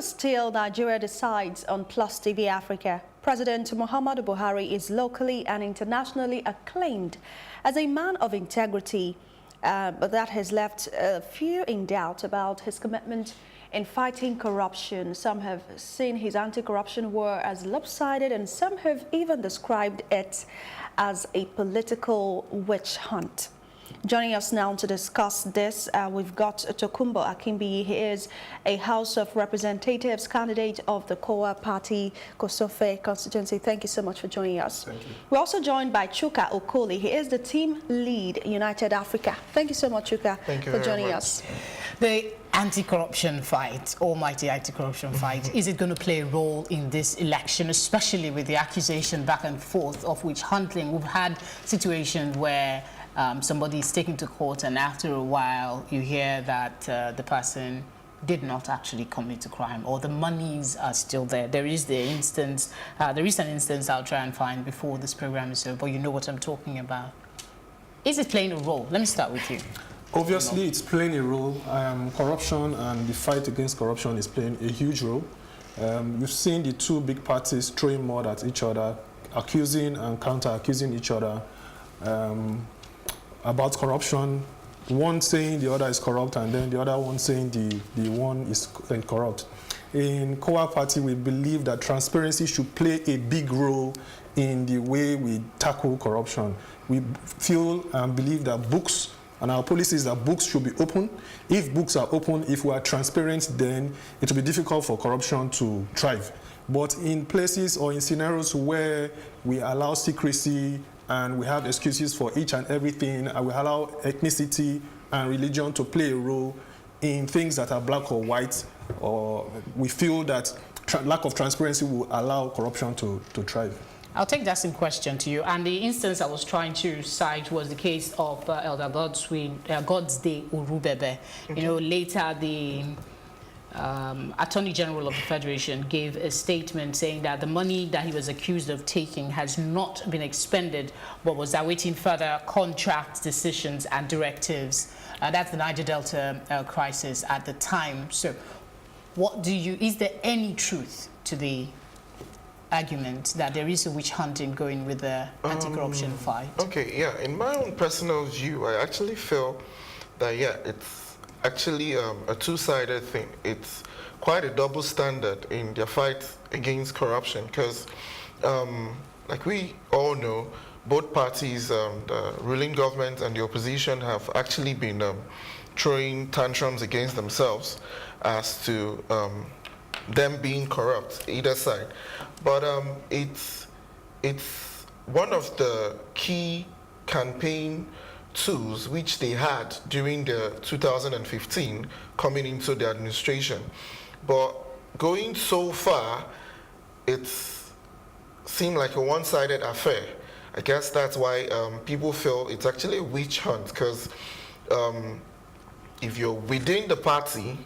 still, Nigeria decides on Plus TV Africa. President Muhammadu Buhari is locally and internationally acclaimed as a man of integrity, but that has left few in doubt about his commitment in fighting corruption. Some have seen his anti-corruption war as lopsided, and some have even described it as a political witch hunt. Joining us now to discuss this, we've got Tokunbo Akimbi. He is a House of Representatives candidate of the Kowa Party, Kosofe constituency. Thank you so much for joining us. Thank you. We're also joined by Chuka Okoli. He is the team lead, United Africa. Thank you so much, Chuka, for joining us. The anti-corruption fight, almighty anti-corruption fight, is it going to play a role in this election, especially with the accusation back and forth of witch hunting? We've had situations where somebody is taken to court, and after a while you hear that the person did not actually commit a crime, or the monies are still there. There is an instance I'll try and find before this program is over, but you know what I'm talking about. Is it playing a role? Let me start with you. Obviously, it's playing a role. Corruption and the fight against corruption is playing a huge role. You've seen the two big parties throwing mud at each other, accusing and counter-accusing each other about corruption, one saying the other is corrupt, and then the other one saying the one is corrupt. In Kowa Party, we believe that transparency should play a big role in the way we tackle corruption. We feel and believe that books, and our policy is that books should be open. If books are open, if we are transparent, then it will be difficult for corruption to thrive. But in places or in scenarios where we allow secrecy, and we have excuses for each and everything, and we allow ethnicity and religion to play a role in things that are black or white, or we feel that lack of transparency will allow corruption to thrive. I'll take that same question to you. And the instance I was trying to cite was the case of Elder God's Day Urubebe. You know, later the Attorney General of the Federation gave a statement saying that the money that he was accused of taking has not been expended, but was awaiting further contract decisions and directives. That's the Niger Delta crisis at the time. So is there any truth to the argument that there is a witch hunting going with the anti-corruption fight? Okay, yeah, in my own personal view, I actually feel that, yeah, it's actually a two-sided thing. It's quite a double standard in their fight against corruption, because like we all know, both parties, the ruling government and the opposition, have actually been throwing tantrums against themselves as to them being corrupt, either side. But it's one of the key campaign tools which they had during the 2015 coming into the administration. But going so far, it seemed like a one-sided affair. I guess that's why people feel it's actually a witch hunt, because if you're within the party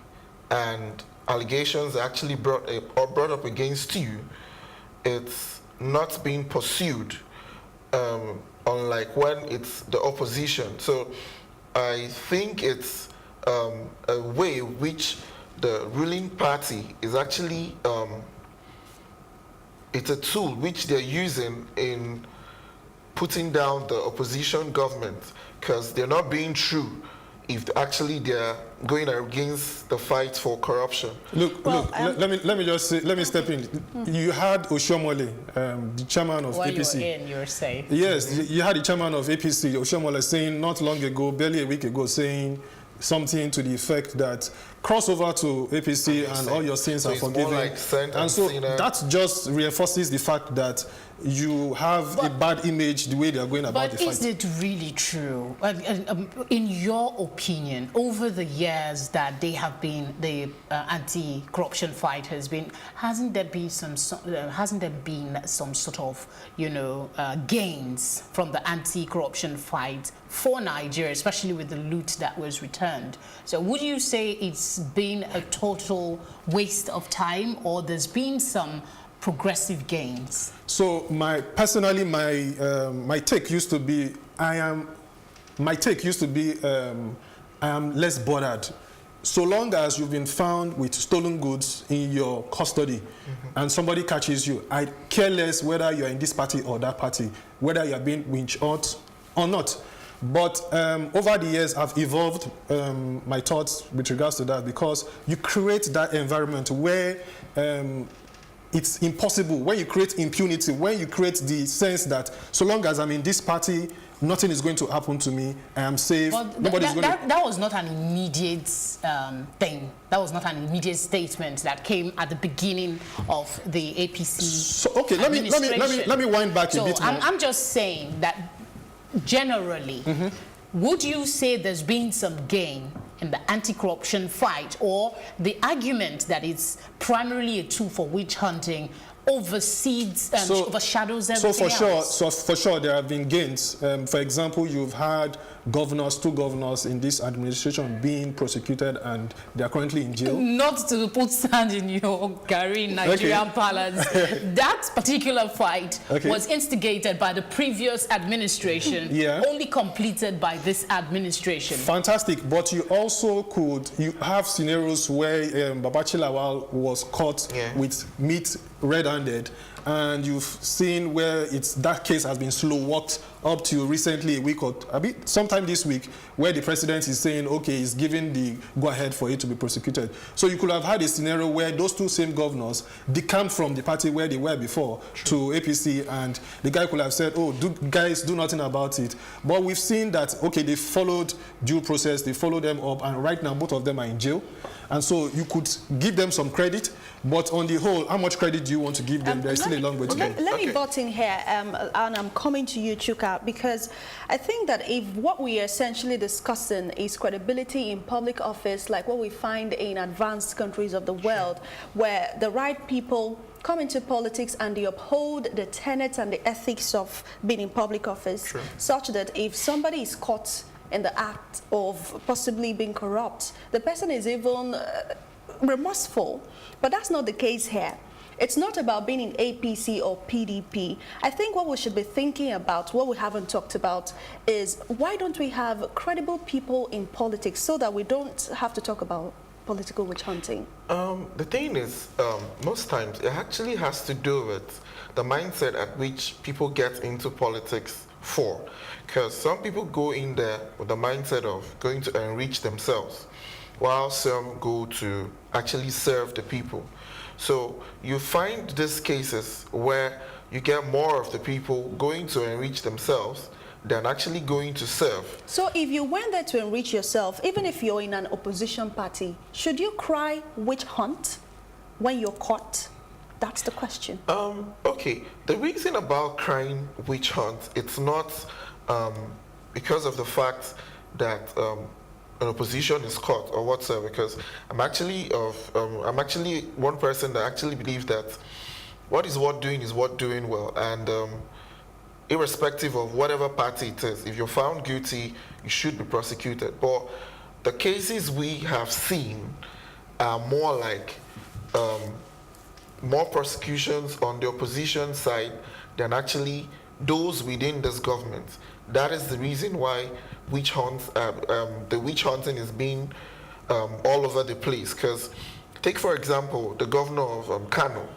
and allegations are actually brought up against you, it's not being pursued, unlike when it's the opposition. So I think it's a way which the ruling party is actually, it's a tool which they're using in putting down the opposition government, because they're not being true if actually they're going against the fight for corruption. Look, let me just say, let me step in. You had Oshomole, the chairman of APC. You were safe. Yes, you had the chairman of APC, Oshomole, saying not long ago, barely a week ago, saying something to the effect that cross over to APC and all your sins are forgiven. Like and so that just reinforces the fact that you have a bad image the way they are going about the fight. But is it really true? In your opinion, over the years that they have been, the anti-corruption fight has been, hasn't there been some sort of, you know, gains from the anti-corruption fight for Nigeria, especially with the loot that was returned? So would you say it's been a total waste of time, or there's been some progressive gains? So my take used to be I am less bothered so long as you've been found with stolen goods in your custody and somebody catches you, I care less whether you're in this party or that party, whether you're being winch out or not. But over the years, I've evolved my thoughts with regards to that, because you create that environment where it's impossible, when you create impunity, when you create the sense that so long as I'm in this party, nothing is going to happen to me, I am safe. Well, that was not an immediate thing. That was not an immediate statement that came at the beginning of the APC. So, okay, let me wind back a bit more. I'm just saying that generally, would you say there's been some gain in the anti-corruption fight, or the argument that it's primarily a tool for witch hunting oversees overshadows everything else? So for sure there have been gains. For example, you've had two governors in this administration being prosecuted, and they are currently in jail. Not to put sand in your Gary Nigerian palace. That particular fight was instigated by the previous administration, only completed by this administration. Fantastic, but you also you have scenarios where Babachi Lawal was caught with meat red-handed, and you've seen where that case has been slow walked up to recently, a week or sometime this week, where the president is saying, okay, he's giving the go-ahead for it to be prosecuted. So you could have had a scenario where those two same governors decamped from the party where they were before to APC, and the guy could have said, oh, guys, do nothing about it. But we've seen that, okay, they followed due process, they followed them up, and right now both of them are in jail. And so you could give them some credit, but on the whole, how much credit do you want to give them? There's still a long way to go. Let me butt in here, and I'm coming to you, Chuka, because I think that if what we are essentially discussing is credibility in public office, like what we find in advanced countries of the world, where the right people come into politics and they uphold the tenets and the ethics of being in public office, such that if somebody is caught in the act of possibly being corrupt, the person is even remorseful. But that's not the case here. It's not about being in APC or PDP. I think what we should be thinking about, what we haven't talked about, is why don't we have credible people in politics so that we don't have to talk about political witch hunting? The thing is, most times it actually has to do with the mindset at which people get into politics for. Because some people go in there with the mindset of going to enrich themselves, while some go to actually serve the people. So you find these cases where you get more of the people going to enrich themselves than actually going to serve. So if you went there to enrich yourself, even if you're in an opposition party, should you cry witch hunt when you're caught? That's the question. Okay, the reason about crying witch hunt, it's not because of the fact that an opposition is caught or whatsoever, because I'm actually one person that actually believes that what is worth doing is worth doing well, and irrespective of whatever party it is, if you're found guilty, you should be prosecuted. But the cases we have seen are more like more prosecutions on the opposition side than actually those within this government. That is the reason why the witch hunting is being all over the place. Because take for example the governor of Kano,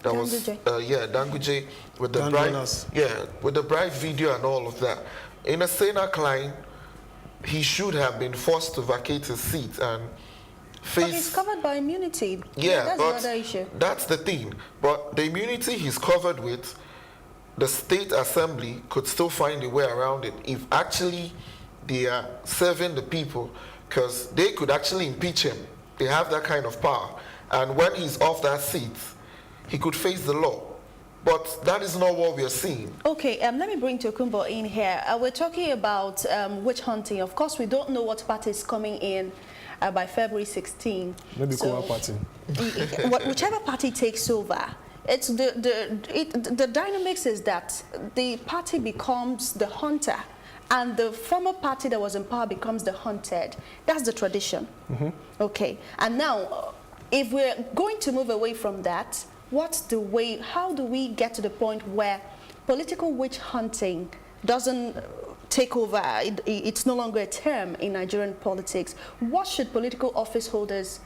that was Danguje, with the with the bribe video and all of that. In a Senate line, he should have been forced to vacate his seat and face. But he's covered by immunity. Yeah, that's but another issue. That's the thing. But the immunity he's covered with, the state assembly could still find a way around it if actually they are serving the people, because they could actually impeach him. They have that kind of power. And when he's off that seat, he could face the law. But that is not what we are seeing. Okay, let me bring Tokumbo in here. We're talking about witch hunting. Of course, we don't know what party is coming in by February 16. Maybe Kowa party. Whichever party takes over, it's the dynamics is that the party becomes the hunter, and the former party that was in power becomes the hunted. That's the tradition. Okay, and now, if we're going to move away from that, what's the way? How do we get to the point where political witch hunting doesn't take over. It's no longer a term in Nigerian politics. What should political office holders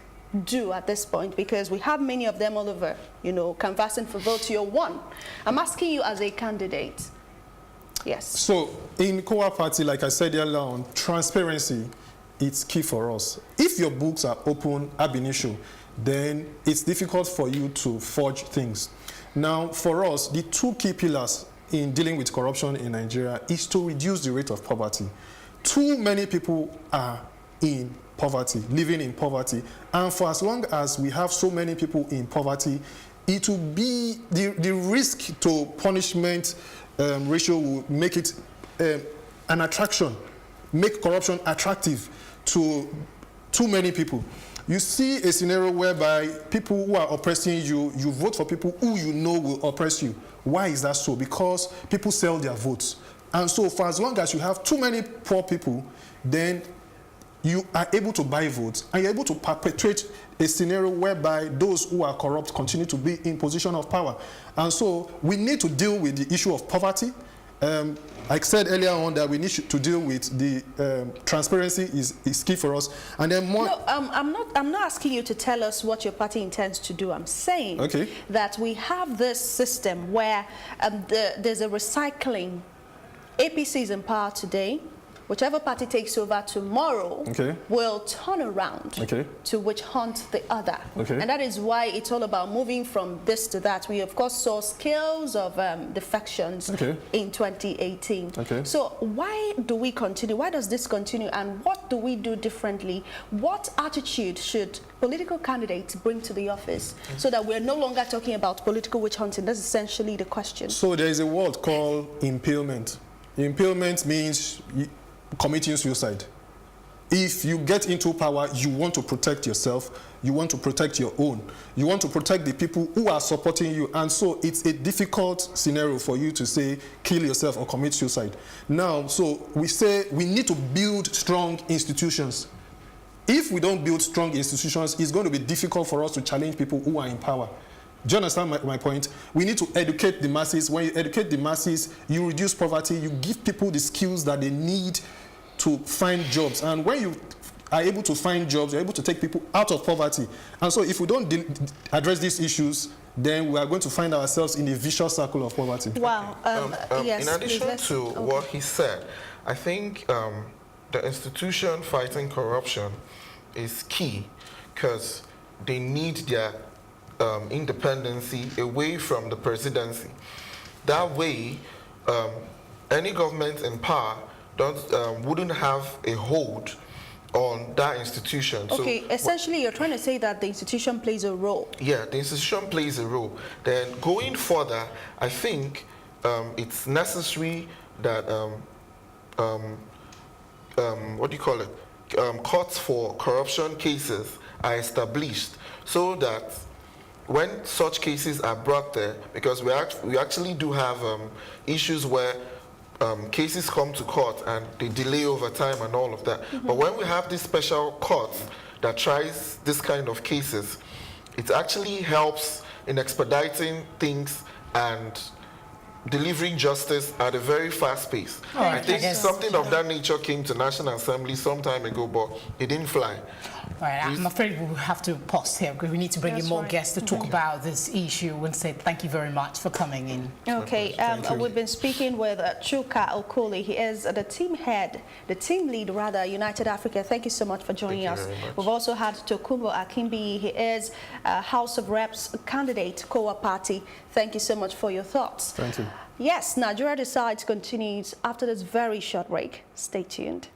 do at this point? Because we have many of them all over, you know, canvassing for vote. You're one. I'm asking you as a candidate. Yes. So in Kowa Party, like I said earlier on, transparency, it's key for us. If your books are open ab initio, then it's difficult for you to forge things. Now, for us, the two key pillars in dealing with corruption in Nigeria is to reduce the rate of poverty. Too many people are in poverty, living in poverty. And for as long as we have so many people in poverty, it will be the risk to punishment ratio will make it an attraction, make corruption attractive to too many people. You see a scenario whereby people who are oppressing you, you vote for people who you know will oppress you. Why is that so? Because people sell their votes. And so for as long as you have too many poor people, then you are able to buy votes and you're able to perpetuate a scenario whereby those who are corrupt continue to be in position of power. And so we need to deal with the issue of poverty. I said earlier on that we need to deal with the transparency is key for us. And then more. No, I'm not asking you to tell us what your party intends to do. I'm saying that we have this system where there's a recycling. APC is in power today. Whichever party takes over tomorrow will turn around to witch hunt the other. And that is why it's all about moving from this to that. We, of course, saw scales of defections in 2018. So why do we continue? Why does this continue? And what do we do differently? What attitude should political candidates bring to the office so that we're no longer talking about political witch hunting? That's essentially the question. So there is a word called impalement. Impalement means committing suicide. If you get into power, you want to protect yourself, you want to protect your own, you want to protect the people who are supporting you, and so it's a difficult scenario for you to say kill yourself or commit suicide. Now, so we say we need to build strong institutions. If we don't build strong institutions, it's going to be difficult for us to challenge people who are in power. Do you understand my point? We need to educate the masses. When you educate the masses, you reduce poverty, you give people the skills that they need to find jobs. And when you are able to find jobs, you're able to take people out of poverty. And so if we don't address these issues, then we are going to find ourselves in a vicious circle of poverty. Wow. Yes, in addition to what he said, I think the institution fighting corruption is key because they need their independency away from the presidency. That way, any government in power wouldn't have a hold on that institution. Okay, so, essentially you're trying to say that the institution plays a role. Yeah, the institution plays a role. Then going further, I think it's necessary that what do you call it? Courts for corruption cases are established so that when such cases are brought there, because we actually do have issues where cases come to court and they delay over time and all of that. But when we have these special courts that tries this kind of cases, it actually helps in expediting things and delivering justice at a very fast pace. I think something of that nature came to National Assembly some time ago, but it didn't fly. All right, I'm afraid we will have to pause here because we need to bring in more guests to talk about this issue and say thank you very much for coming in. Okay, we've been speaking with Chuka Okoli. He is the team lead, United Africa. Thank you so much for joining us. We've also had Tokumbo Akimbi. He is House of Reps candidate, Kowa Party. Thank you so much for your thoughts. Thank you. Yes, Nigeria Decides continues after this very short break. Stay tuned.